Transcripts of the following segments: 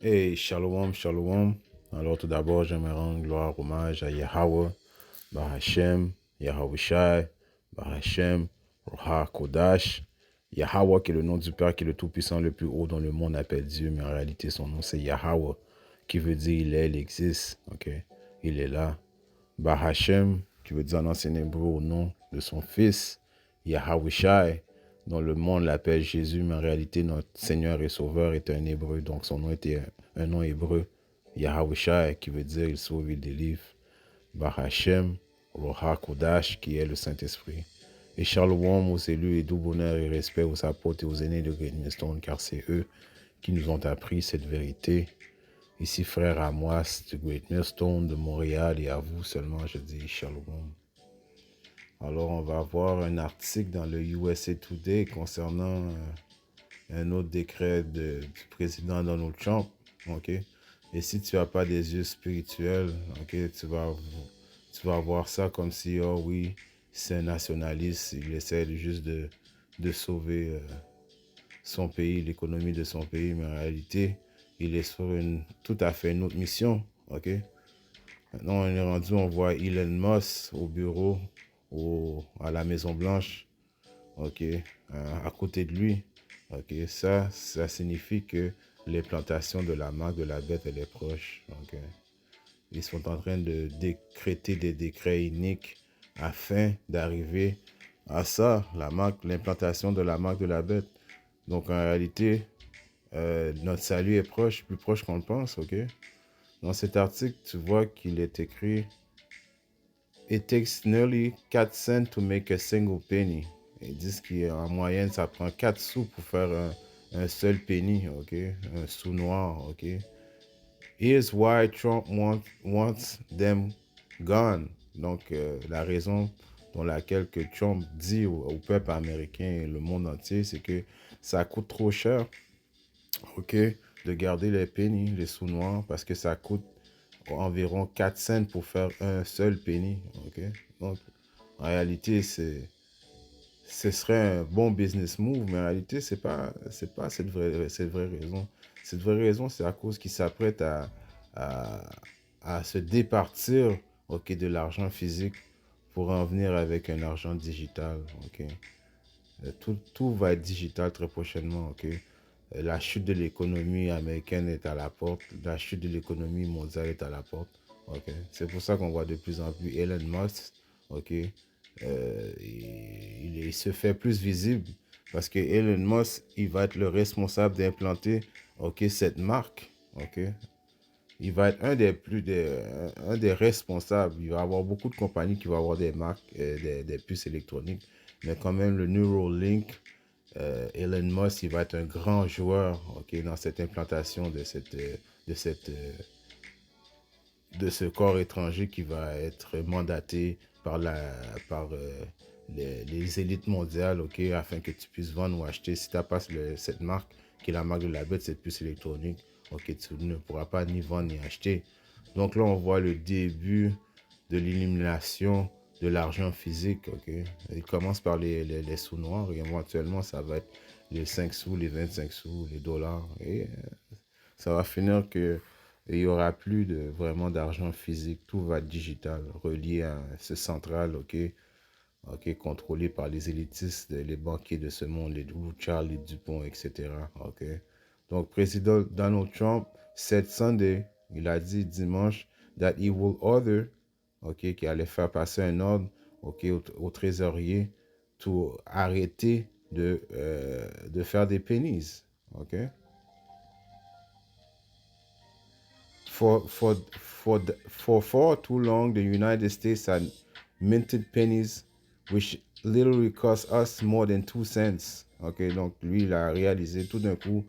Hey, shalom, shalom. Alors tout d'abord, j'aimerais rendre gloire, hommage à Yahweh, Bahashem, Yahweh Shai, Bahashem, Roha Kodash. Yahweh qui est le nom du Père, qui est le Tout-Puissant, le plus haut dont le monde appelle Dieu, mais en réalité son nom c'est Yahweh, qui veut dire il est, il existe, ok? Il est là. Bahashem, qui veut dire en ancien hébreu au nom de son fils, Yahweh Shai, dont le monde l'appelle Jésus, mais en réalité notre Seigneur et Sauveur est un hébreu, donc son nom était un nom hébreu, Yahweh Shai, qui veut dire il sauve, il délivre. Bahashem, Roha Kodash, qui est le Saint-Esprit. Et shalom aux élus et doux bonheur et respect aux apôtres et aux aînés de Great Millstone, car c'est eux qui nous ont appris cette vérité. Ici, frère Amoas de Great Millstone de Montréal, et à vous seulement, je dis shalom. Alors, on va avoir un article dans le USA Today concernant un autre décret du président Donald Trump, ok? Et si tu n'as pas des yeux spirituels, ok, tu vas voir ça comme si, oh oui, c'est un nationaliste, il essaie juste de sauver son pays, l'économie de son pays, mais en réalité, il est sur tout à fait une autre mission, ok? Maintenant, on est rendu, on voit Elon Musk au bureau, à la Maison Blanche, ok, à côté de lui, ok, ça signifie que l'implantation de la marque de la bête, elle est proche, ok. Ils sont en train de décréter des décrets uniques afin d'arriver à ça, l'implantation de la marque de la bête. Donc en réalité, notre salut est proche, plus proche qu'on le pense, ok. Dans cet article, tu vois qu'il est écrit It takes nearly 4 cents to make a single penny. Ils disent qu'en moyenne, ça prend 4 sous pour faire un seul penny, ok? Un sou noir, ok? Here's why Trump wants them gone. Donc, la raison dans laquelle que Trump dit au peuple américain et le monde entier, c'est que ça coûte trop cher, ok? De garder les pennies, les sous noirs, parce que ça coûte environ 4 cents pour faire un seul penny, ok? Donc, en réalité, ce serait un bon business move, mais en réalité, c'est pas cette vraie raison. Cette vraie raison, c'est à cause qu'ils s'apprêtent à, à se départir, ok, de l'argent physique pour en venir avec un argent digital, ok? Tout va être digital très prochainement, ok? La chute de l'économie américaine est à la porte, la chute de l'économie mondiale est à la porte, ok? C'est pour ça qu'on voit de plus en plus Elon Musk, ok? Il se fait plus visible parce que Elon Musk, il va être le responsable d'implanter, ok, cette marque, ok? Il va être un des responsables. Il va y avoir beaucoup de compagnies qui vont avoir des marques, des puces électroniques, mais quand même le Neuralink, Elon Musk, il va être un grand joueur, ok, dans cette implantation de cette, de ce corps étranger qui va être mandaté par les élites mondiales, ok, afin que tu puisses vendre ou acheter. Si tu n'as pas cette marque, qui est la marque de la bête, cette puce électronique, ok, tu ne pourras pas ni vendre ni acheter. Donc là, on voit le début de l'élimination de l'argent physique, ok. Il commence par les sous noirs et éventuellement, ça va être les 5 sous, les 25 sous, les dollars. Et ça va finir que il n'y aura plus vraiment d'argent physique. Tout va être digital, relié à ce central, ok, ok, contrôlé par les élitistes, les banquiers de ce monde, les Rothschild, les Dupont, etc. Ok. Donc, président Donald Trump, cette Sunday, il a dit dimanche that he will order, ok, qu'il allait faire passer un ordre, ok, au trésorier pour arrêter de faire des pennies, ok. For far too long, the United States had minted pennies, which literally cost us more than 2 cents. Ok, donc lui, il a réalisé tout d'un coup,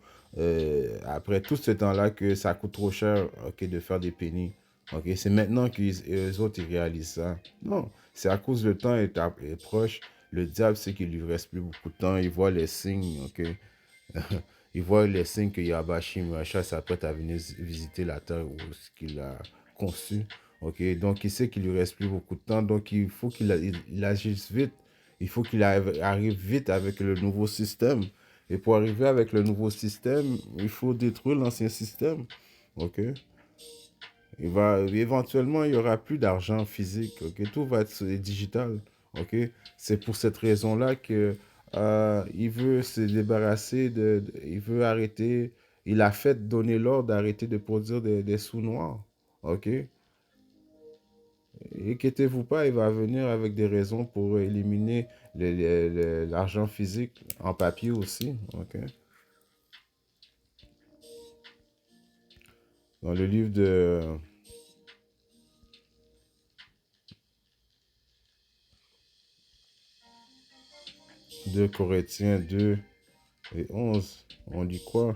après tout ce temps-là, que ça coûte trop cher, ok, de faire des pennies. Ok, c'est maintenant qu'eux autres, ils réalisent ça. Non, c'est à cause le temps est proche. Le diable sait qu'il lui reste plus beaucoup de temps. Il voit les signes, ok. Il voit les signes que Yabashim Racha s'apprête à venir visiter la terre où ce qu'il a conçu. Ok, donc il sait qu'il lui reste plus beaucoup de temps, donc il faut qu'il agisse vite. Il faut qu'il arrive vite avec le nouveau système Et pour arriver avec le nouveau système, il faut détruire l'ancien système. OK? Éventuellement, il n'y aura plus d'argent physique. OK? Tout va être digital. OK? C'est pour cette raison-là que il veut se débarrasser il veut arrêter. Il a fait donner l'ordre d'arrêter de produire des sous noirs. OK? Inquiétez-vous pas, il va venir avec des raisons pour éliminer l'argent physique en papier aussi. OK? Dans le livre de 2 Corinthiens 2 et 11, on dit quoi?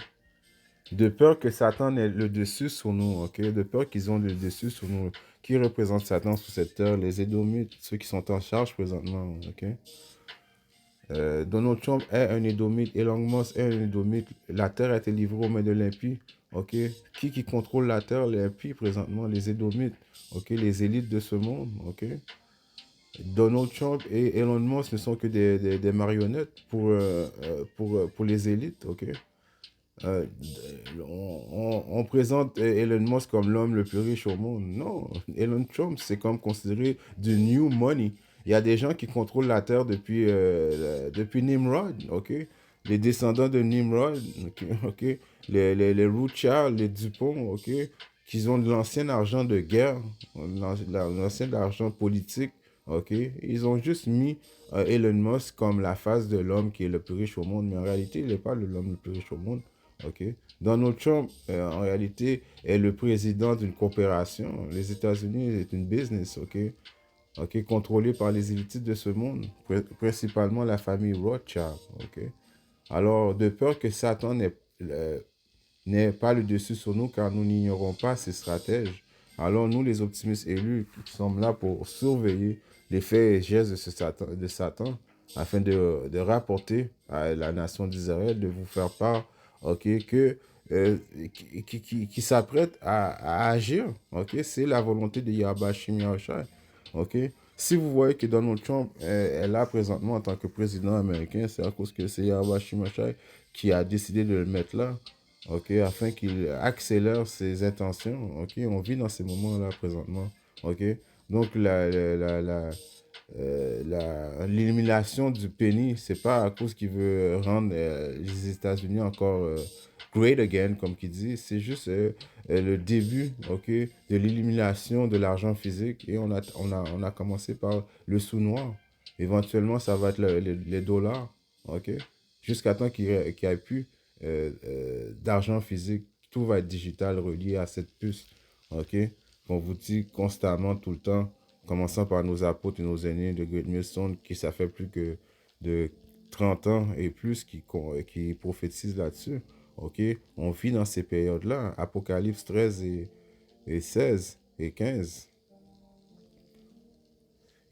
De peur que Satan ait le dessus sur nous, ok? De peur qu'ils ont le dessus sur nous. Qui représente Satan sur cette terre? Les Édomites, ceux qui sont en charge présentement, ok? Donald Trump est un Édomite, Elon Musk est un Édomite. La terre a été livrée aux mains de l'impie, ok? Qui contrôle la terre? L'impie présentement, les Édomites, ok? Les élites de ce monde, ok? Donald Trump et Elon Musk ne sont que des marionnettes pour les élites, ok? Euh, on présente Elon Musk comme l'homme le plus riche au monde. Non, Elon Trump, c'est comme considéré du new money. Il y a des gens qui contrôlent la Terre depuis Nimrod, ok? Les descendants de Nimrod, ok? Ok? Les Rothschild, les Dupont, ok? Qui ont de l'ancien argent de guerre, l'ancien argent politique, ok? Ils ont juste mis Elon Musk comme la face de l'homme qui est le plus riche au monde, mais en réalité, il n'est pas l'homme le plus riche au monde. OK? Donald Trump, en réalité, est le président d'une coopération. Les États-Unis est une business, OK? OK? Contrôlée par les élites de ce monde, principalement la famille Rothschild, OK? Alors, de peur que Satan n'ait pas le dessus sur nous, car nous n'ignorons pas ses stratèges. Alors, nous, les optimistes élus, qui sommes là pour surveiller les faits et gestes de Satan afin de rapporter à la nation d'Israël, de vous faire part, ok, qui s'apprête à agir, ok, c'est la volonté de Yahweh Shim Yahushua, ok. Si vous voyez que Donald Trump est là présentement en tant que président américain, c'est à cause que c'est Yahweh Shim Yahushua qui a décidé de le mettre là, ok, afin qu'il accélère ses intentions, ok. On vit dans ces moments-là présentement, ok. Donc l'élimination du penny, c'est pas à cause qu'il veut rendre les États-Unis encore great again, comme qu'il dit. C'est juste le début, ok, de l'élimination de l'argent physique. Et on a commencé par le sous-noir. Éventuellement, ça va être les dollars, ok, jusqu'à temps qu'il n'y ait plus d'argent physique. Tout va être digital, relié à cette puce, ok, qu'on vous dit constamment, tout le temps, commençant par nos apôtres et nos aînés de Great Millstone, qui ça fait plus que de 30 ans et plus qui prophétisent là-dessus. OK? On vit dans ces périodes-là. Apocalypse 13 et 16 et 15.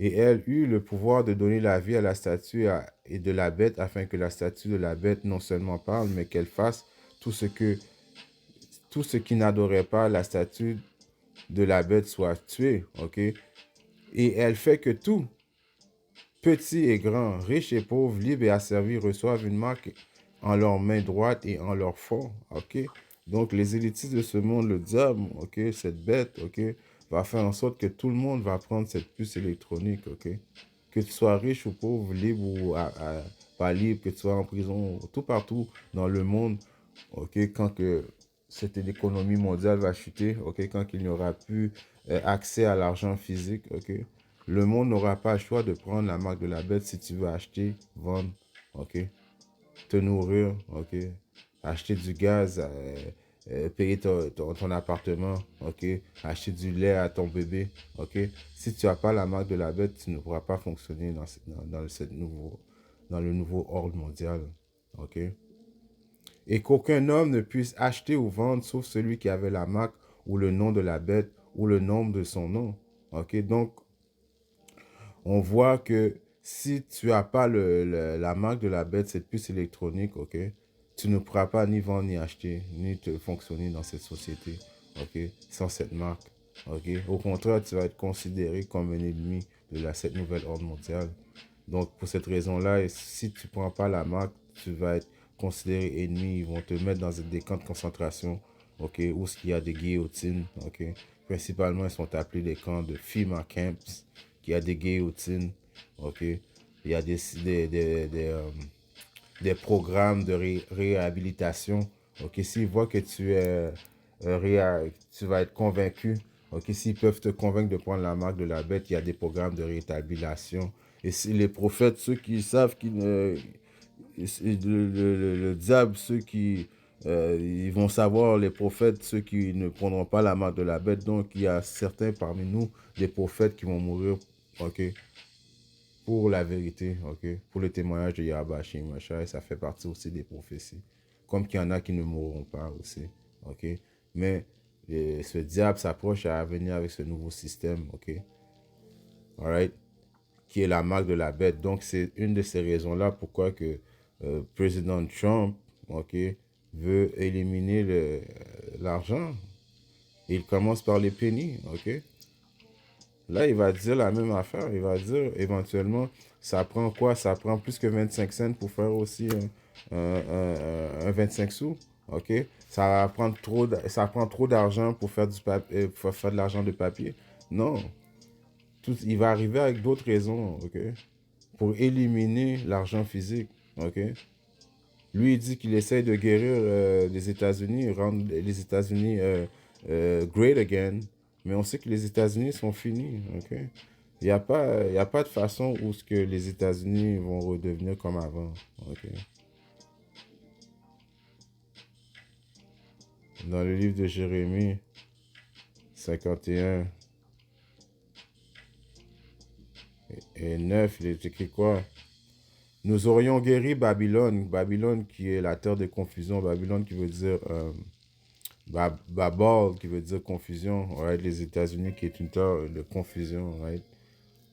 Et elle eut le pouvoir de donner la vie à la statue et de la bête, afin que la statue de la bête non seulement parle, mais qu'elle fasse tout ce qui n'adorait pas la statue de la bête soit tué. OK? Et elle fait que tout, petits et grands, riches et pauvres, libres et asservis, reçoivent une marque en leur main droite et en leur front. OK? Donc, les élitistes de ce monde, le diable, OK, cette bête, OK, va faire en sorte que tout le monde va prendre cette puce électronique, OK? Que tu sois riche ou pauvre, libre ou pas libre, que tu sois en prison, tout partout dans le monde, OK, quand que cette économie mondiale va chuter, OK, quand il n'y aura plus accès à l'argent physique, OK, le monde n'aura pas le choix de prendre la marque de la bête si tu veux acheter, vendre, ok, te nourrir, ok, acheter du gaz, payer ton appartement, ok, acheter du lait à ton bébé, ok. Si tu n'as pas la marque de la bête, tu ne pourras pas fonctionner dans le nouveau ordre mondial, ok. Et qu'aucun homme ne puisse acheter ou vendre sauf celui qui avait la marque ou le nom de la bête ou le nombre de son nom, ok. Donc, on voit que si tu n'as pas la marque de la bête, cette puce électronique, ok, tu ne pourras pas ni vendre, ni acheter, ni te fonctionner dans cette société, ok, sans cette marque, ok. Au contraire, tu vas être considéré comme un ennemi de cette nouvelle ordre mondiale. Donc, pour cette raison-là, si tu ne prends pas la marque, tu vas être considérés ennemis, ils vont te mettre dans des camps de concentration, ok, où il y a des guillotines, ok. Principalement, ils sont appelés des camps de FEMA camps, qui a des guillotines, ok. Il y a des programmes de réhabilitation, ok. S'ils voient que tu vas être convaincu, ok, s'ils peuvent te convaincre de prendre la marque de la bête, il y a des programmes de réhabilitation. Et si les prophètes, ceux qui savent qu'ils ne le diable, ceux qui ils vont savoir, les prophètes, ceux qui ne prendront pas la marque de la bête. Donc, il y a certains parmi nous, des prophètes qui vont mourir, ok, pour la vérité, ok, pour le témoignage de Yahweh Shemashai. Ça fait partie aussi des prophéties. Comme qu'il y en a qui ne mourront pas aussi, ok. Mais ce diable s'approche à venir avec ce nouveau système, ok. Alright, qui est la marque de la bête. Donc, c'est une de ces raisons-là pourquoi que président Trump, ok, veut éliminer l'argent. Il commence par les pennies, ok. Là, il va dire la même affaire. Il va dire, éventuellement, ça prend quoi? Ça prend plus que 25 cents pour faire aussi un 25 sous, ok. Ça prend trop d'argent pour faire pour faire de l'argent de papier. Non. Il va arriver avec d'autres raisons, ok, pour éliminer l'argent physique, ok. Lui, il dit qu'il essaie de guérir les États-Unis, rendre les États-Unis great again, mais on sait que les États-Unis sont finis, ok. Il y a pas de façon où ce que les États-Unis vont redevenir comme avant, ok. Dans le livre de Jérémie 51 et 9, il est écrit quoi? Nous aurions guéri Babylone, Babylone qui est la terre de confusion, Babylone qui veut dire Babel qui veut dire confusion, right? Les États-Unis qui est une terre de confusion, right?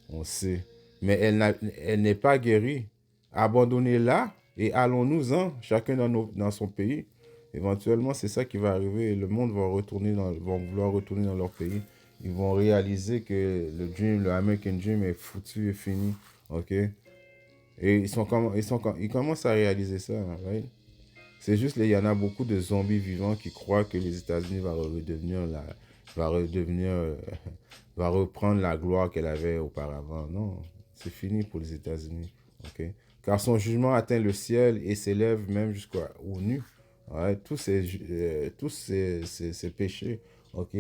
On sait. Mais elle n'est pas guérie. Abandonnez-la et allons-nous-en, chacun dans son pays. Éventuellement, c'est ça qui va arriver. Le monde va vouloir retourner dans leur pays. Ils vont réaliser que le American Dream est foutu et fini. Ok? Et ils commencent à réaliser ça, right? C'est juste, il y en a beaucoup de zombies vivants qui croient que les États-Unis va redevenir, va reprendre la gloire qu'elle avait auparavant. Non, c'est fini pour les États-Unis, ok? Car son jugement atteint le ciel et s'élève même jusqu'aux nues. Ouais, ces péchés, ok?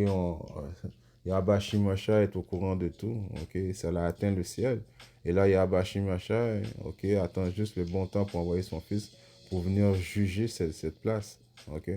Yahweh Shimosha est au courant de tout, ok? Ça l'a atteint le ciel. Et là, Yahweh Shimosha, ok, attend juste le bon temps pour envoyer son fils pour venir juger cette place, ok?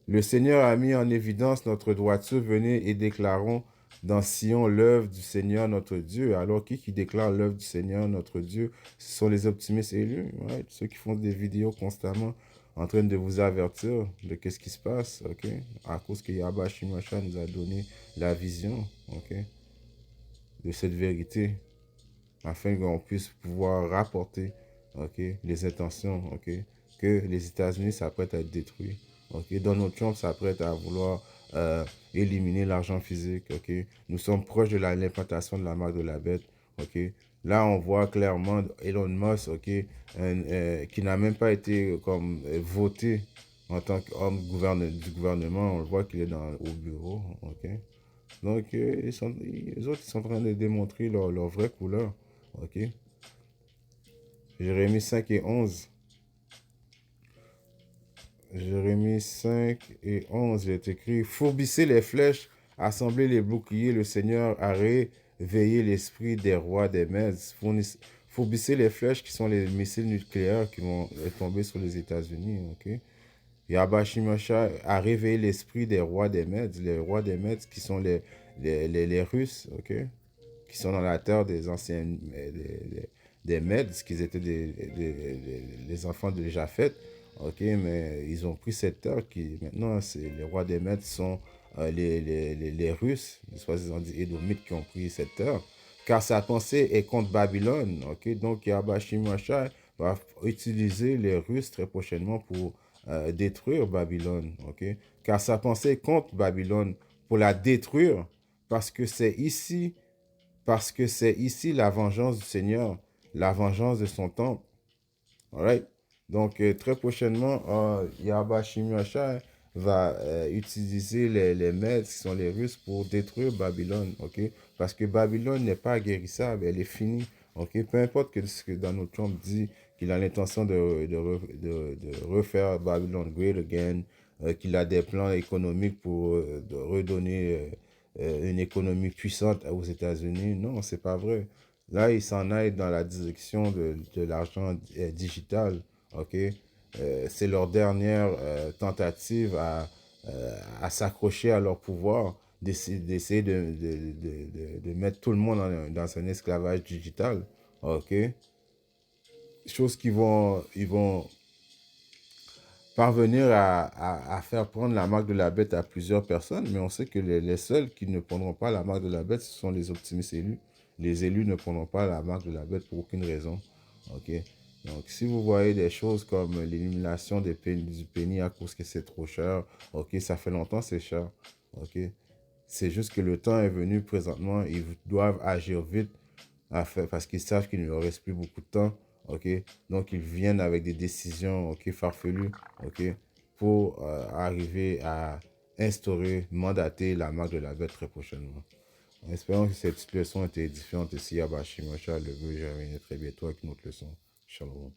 Le Seigneur a mis en évidence notre droiture. Venez et déclarons dans Sion l'œuvre du Seigneur notre Dieu. Alors, qui déclare l'œuvre du Seigneur notre Dieu? Ce sont les optimistes élus, right? Ceux qui font des vidéos constamment en train de vous avertir de qu'est-ce qui se passe, ok? À cause que Yahweh Shimosha nous a donné la vision, ok? De cette vérité, afin qu'on puisse pouvoir rapporter, ok, les intentions, ok, que les États-Unis s'apprêtent à être détruits. Ok, Donald Trump s'apprête à vouloir éliminer l'argent physique. Ok, nous sommes proches de l'implantation de la marque de la bête. Ok, là on voit clairement Elon Musk, ok, qui n'a même pas été comme voté en tant qu'homme du gouvernement. On le voit qu'il est au bureau. Ok, donc les autres ils sont en train de démontrer leur vraie couleur. Ok, Jérémie 5 et 11. Jérémie 5 et 11, il est écrit: Fourbissez les flèches, assemblez les boucliers, le Seigneur a réveillé l'esprit des rois des Mèdes. Fourbissez les flèches qui sont les missiles nucléaires qui vont tomber sur les États-Unis. Ok? Yahweh Shimosha a réveillé l'esprit des rois des Mèdes. Les rois des Mèdes qui sont les Russes, ok? Qui sont dans la terre des anciens des Mèdes, qui étaient les enfants de Japheth. Ok, mais ils ont pris cette terre qui, maintenant, les rois des Mèdes sont les Russes, les soi-disant Édomites qui ont pris cette terre. Car sa pensée est contre Babylone. Ok, donc Yahweh Shimosha va utiliser les Russes très prochainement pour détruire Babylone. Ok, car sa pensée est contre Babylone pour la détruire, parce que c'est ici Parce que c'est ici la vengeance du Seigneur, la vengeance de son temple. Alright? Donc, très prochainement, Yahweh Shimashai va utiliser les Mèdes, qui sont les Russes, pour détruire Babylone. Ok? Parce que Babylone n'est pas guérissable, elle est finie. Ok? Peu importe ce que Donald Trump dit, qu'il a l'intention de refaire Babylone great again, qu'il a des plans économiques pour de redonner une économie puissante aux États-Unis. Non, c'est pas vrai. Là, il s'en aille dans la direction de l'argent digital. OK? C'est leur dernière tentative à s'accrocher à leur pouvoir, d'essayer de mettre tout le monde dans un esclavage digital. OK? Chose ils vont parvenir à faire prendre la marque de la bête à plusieurs personnes, mais on sait que les seuls qui ne prendront pas la marque de la bête, ce sont les optimistes élus. Les élus ne prendront pas la marque de la bête pour aucune raison. Ok. Donc, si vous voyez des choses comme l'élimination du penny à cause que c'est trop cher, ok, ça fait longtemps c'est cher. Ok. C'est juste que le temps est venu présentement, ils doivent agir vite parce qu'ils savent qu'il ne leur reste plus beaucoup de temps, ok? Donc, ils viennent avec des décisions, ok, farfelues, ok, pour arriver à instaurer, mandater la marque de la bête très prochainement. En espérant que cette situation était édifiante, et si Yabashimosha le veut, je reviendrai très bientôt avec une autre leçon. Shalom.